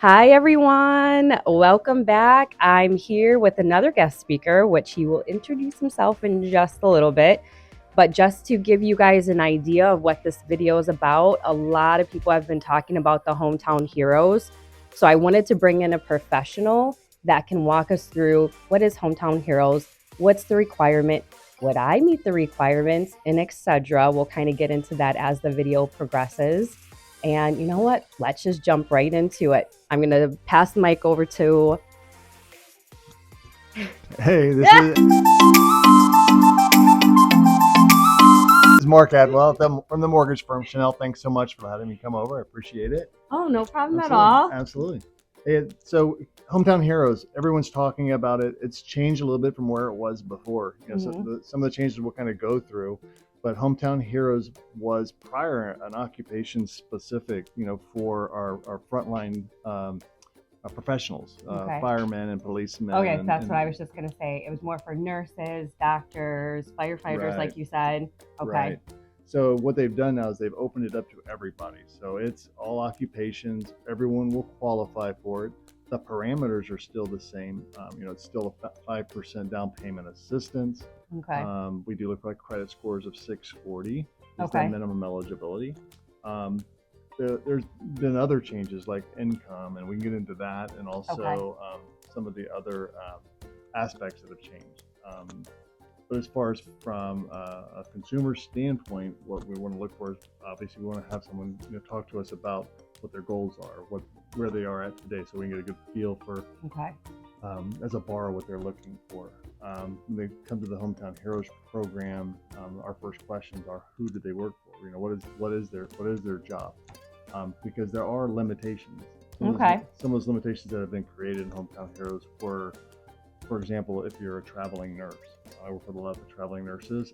Hi, everyone. Welcome back. I'm here with another guest speaker, which he will introduce himself in just a little bit. But just to give you guys an idea of what this video is about, a lot of people have been talking about the hometown heroes. So I wanted to bring in a professional that can walk us through what is hometown heroes, what's the requirement, would I meet the requirements, and etc. We'll kind of get into that as the video progresses. And you know what? Let's just jump right into it. I'm going to pass the mic over to. Hey, this is Mark Adwell from the mortgage firm. Chanel, thanks so much for letting me come over. I appreciate it. Oh, no problem Absolutely. at all. Absolutely. So hometown heroes, everyone's talking about it. It's changed a little bit from where it was before. So some of the changes we'll kind of go through. But hometown heroes was prior an occupation specific, for our frontline professionals, Okay. firemen and policemen. Okay, that's what I was just going to say. It was more for nurses, doctors, firefighters, Right. like you said. Okay. Right. So what they've done now is they've opened it up to everybody. So it's all occupations. Everyone will qualify for it. The parameters are still the same. It's still a 5% down payment assistance. Okay. We do look like credit scores of 640. Is Okay. that minimum eligibility? There's been other changes like income, and we can get into that, and also some of the other aspects that have changed. But as far as from a consumer standpoint, what we want to look for is obviously we want to have someone talk to us about what their goals are, where they are at today, so we can get a good feel for as a borrower what they're looking for. When they come to the Hometown Heroes program, our first questions are, who do they work for? What is their job? Because there are limitations. Some of those limitations that have been created in Hometown Heroes for example, if you're a traveling nurse, I work with a lot of traveling nurses.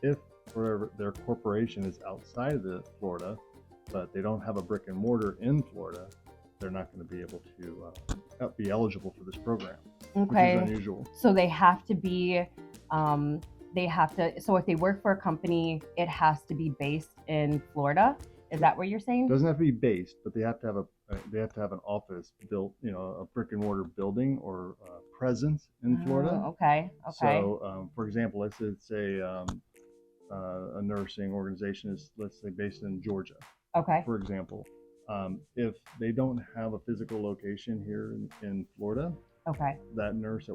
If their corporation is outside of Florida, but they don't have a brick and mortar in Florida, they're not going to be able to be eligible for this program, which is unusual. So they have to be, so if they work for a company, it has to be based in Florida. Is that what you're saying? It doesn't have to be based, but they have to have an office built, a brick and mortar building or presence in Florida. Okay. So, for example, let's say a nursing organization is, let's say, based in Georgia. Okay. For example, if they don't have a physical location here in Florida, that nurse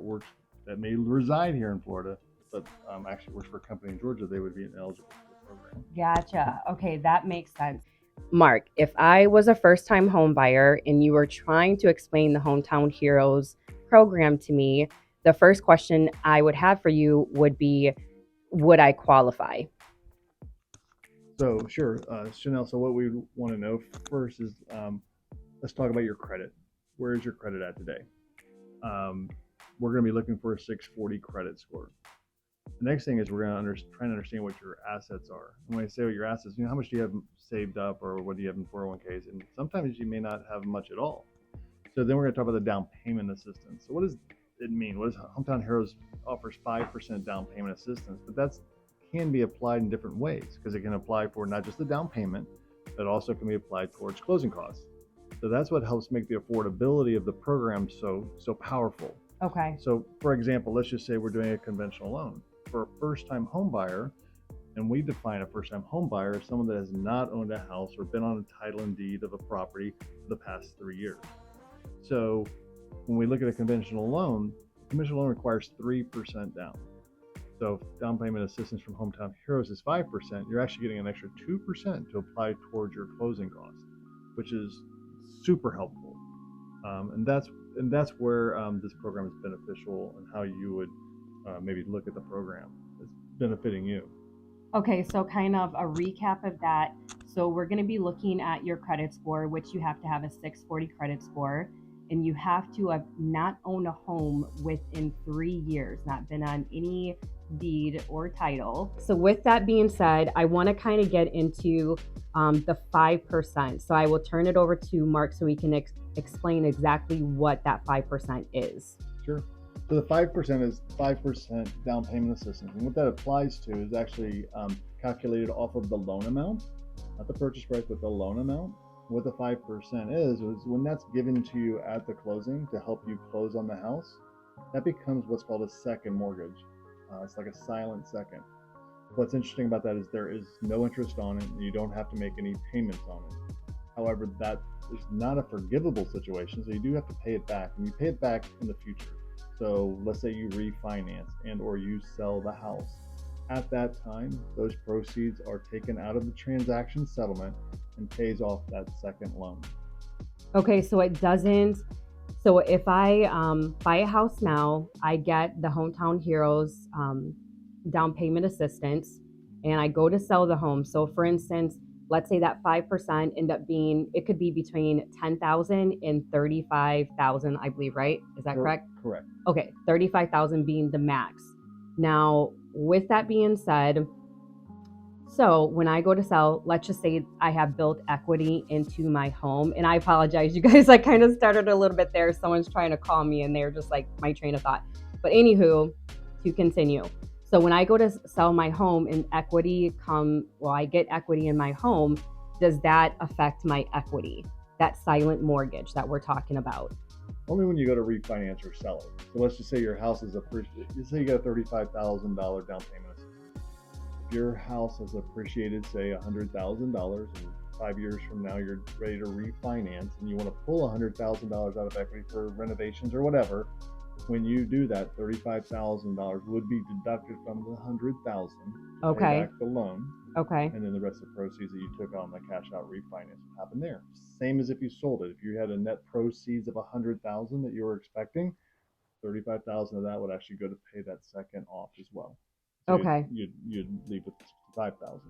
that may reside here in Florida, but actually works for a company in Georgia, they would be ineligible for the program. Gotcha. Okay, that makes sense. Mark, if I was a first-time home buyer and you were trying to explain the Hometown Heroes program to me, the first question I would have for you would be, would I qualify? So sure, Chanel, so what we want to know first is, let's talk about your credit. Where is your credit at today? We're going to be looking for a 640 credit score. The next thing is we're going to try and understand what your assets are. And when I say what your assets, how much do you have saved up, or what do you have in 401ks? And sometimes you may not have much at all. So then we're going to talk about the down payment assistance. So what does it mean? Hometown Heroes offers 5% down payment assistance, but that can be applied in different ways, because it can apply for not just the down payment, but also can be applied towards closing costs. So that's what helps make the affordability of the program so powerful. Okay. So for example, let's just say we're doing a conventional loan for a first-time home buyer, and we define a first-time home buyer as someone that has not owned a house or been on a title and deed of a property for the past 3 years. So when we look at a conventional loan requires 3% down. So if down payment assistance from Hometown Heroes is 5%, you're actually getting an extra 2% to apply towards your closing costs, which is super helpful. And that's where this program is beneficial, and how you would maybe look at the program as benefiting you. Okay, so kind of a recap of that. So we're going to be looking at your credit score, which you have to have a 640 credit score, and you have to have not owned a home within 3 years, not been on any deed or title. So with that being said, I want to kind of get into the 5%. So I will turn it over to Mark so he can explain exactly what that 5% is. Sure. So the 5% is 5% down payment assistance. And what that applies to is actually calculated off of the loan amount, not the purchase price, but the loan amount. What the 5% is when that's given to you at the closing to help you close on the house, that becomes what's called a second mortgage. It's like a silent second. What's interesting about that is there is no interest on it, and you don't have to make any payments on it. However, that is not a forgivable situation, so you do have to pay it back, and you pay it back in the future. So let's say you refinance and or you sell the house. At that time, those proceeds are taken out of the transaction settlement and pays off that second loan. Okay, so it doesn't. So if I buy a house now, I get the Hometown Heroes down payment assistance, and I go to sell the home. So for instance, let's say that 5% end up being, it could be between 10,000 and 35,000, I believe, right? Is that correct? Correct. Okay, 35,000 being the max. Now, with that being said, so when I go to sell, let's just say I have built equity into my home. And I apologize, you guys, I kind of started a little bit there. Someone's trying to call me and they're just like my train of thought. But anywho, to continue. So when I go to sell my home and I get equity in my home, does that affect my equity? That silent mortgage that we're talking about? Only when you go to refinance or sell it. So let's just say your house is appreciated. Let's say you got a $35,000 down payment. If your house has appreciated, say $100,000, and 5 years from now you're ready to refinance, and you want to pull $100,000 out of equity for renovations or whatever, when you do that, $35,000 would be deducted from the $100,000 to pay back the loan. Okay. And then the rest of the proceeds that you took on the cash out refinance would happen there. Same as if you sold it. If you had a net proceeds of $100,000 that you were expecting, 35,000 of that would actually go to pay that second off as well. So Okay. You'd leave with 5,000.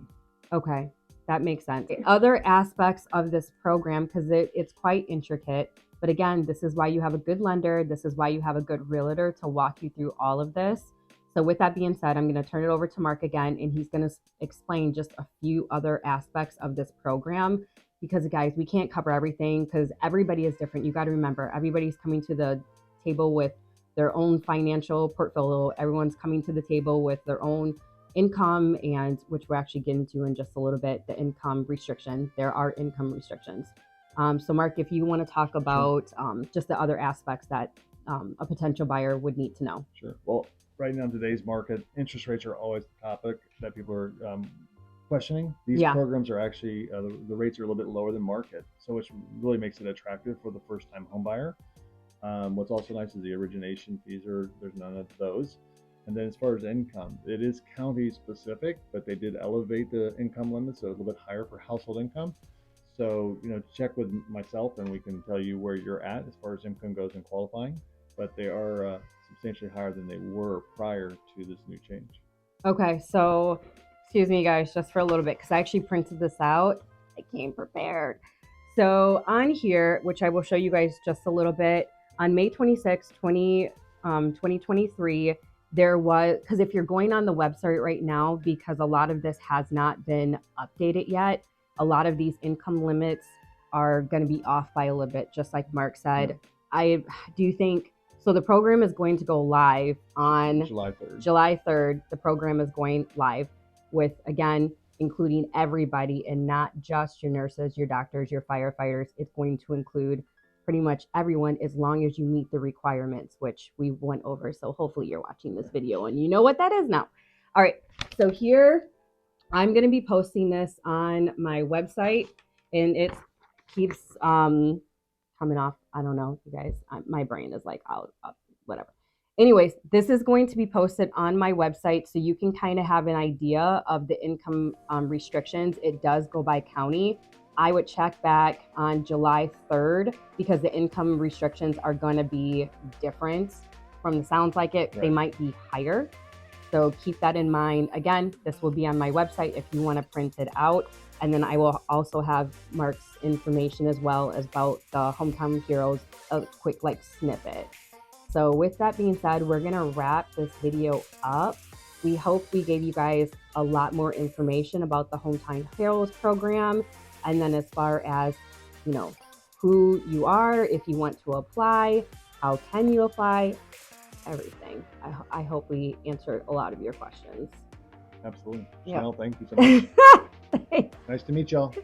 Okay, that makes sense. Other aspects of this program, because it's quite intricate, but again, this is why you have a good lender. This is why you have a good realtor to walk you through all of this. So with that being said, I'm going to turn it over to Mark again, and he's going to explain just a few other aspects of this program, because guys, we can't cover everything because everybody is different. You got to remember, everybody's coming to the table with their own financial portfolio. Everyone's coming to the table with their own income, and which we're actually getting to in just a little bit, the income restriction. There are income restrictions. So Mark, if you want to talk about just the other aspects that a potential buyer would need to know. Sure. Well, right now in today's market, interest rates are always the topic that people are questioning. These programs are actually, the rates are a little bit lower than market, so which really makes it attractive for the first-time home buyer. What's also nice is the origination fees there's none of those. And then as far as income, it is county specific, but they did elevate the income limit, so a little bit higher for household income. So, check with myself and we can tell you where you're at as far as income goes and qualifying, but they are substantially higher than they were prior to this new change. Okay, so excuse me guys, just for a little bit, because I actually printed this out. I came prepared. So on here, which I will show you guys just a little bit, on May 26, 2023, there was, because if you're going on the website right now, because a lot of this has not been updated yet, a lot of these income limits are going to be off by a little bit, just like Mark said. I do think, so the program is going to go live on July 3rd. July 3rd, the program is going live with, again, including everybody and not just your nurses, your doctors, your firefighters. It's going to include pretty much everyone as long as you meet the requirements, which we went over. So hopefully you're watching this video and you know what that is now. All right, so here I'm going to be posting this on my website, and it keeps coming off. I don't know, you guys, my brain is like out, whatever. Anyways, this is going to be posted on my website so you can kind of have an idea of the income restrictions. It does go by county. I would check back on July 3rd because the income restrictions are going to be different. From the sounds like it, They might be higher. So keep that in mind. Again, this will be on my website if you want to print it out. And then I will also have Mark's information as well as about the Hometown Heroes, a quick snippet. So with that being said, we're going to wrap this video up. We hope we gave you guys a lot more information about the Hometown Heroes program. And then as far as, who you are, if you want to apply, how can you apply, everything. I hope we answered a lot of your questions. Absolutely. Yeah. Chanel, thank you so much. Nice to meet y'all.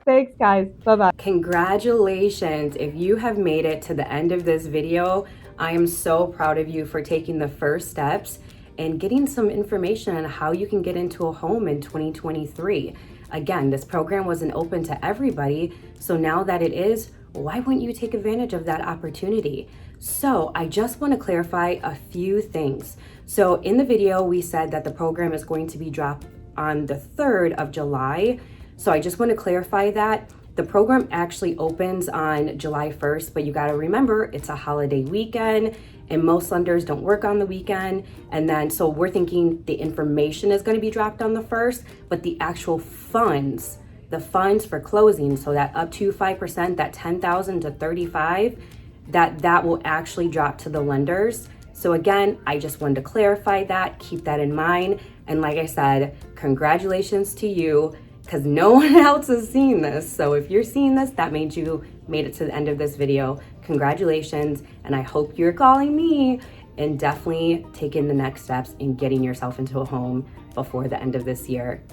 Thanks, guys. Bye-bye. Congratulations. If you have made it to the end of this video, I am so proud of you for taking the first steps and getting some information on how you can get into a home in 2023. Again, this program wasn't open to everybody, so now that it is, why wouldn't you take advantage of that opportunity? So I just want to clarify a few things. So in the video, we said that the program is going to be dropped on the 3rd of July. So I just want to clarify that. The program actually opens on July 1st, but you got to remember it's a holiday weekend and most lenders don't work on the weekend. And then, so we're thinking the information is going to be dropped on the 1st, but the actual funds, the funds for closing, so that up to 5%, that 10,000 to 35, that will actually drop to the lenders. So again, I just wanted to clarify that, keep that in mind. And like I said, congratulations to you, because no one else has seen this. So if you're seeing this, that means you made it to the end of this video. Congratulations. And I hope you're calling me and definitely taking the next steps in getting yourself into a home before the end of this year.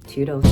Toodles.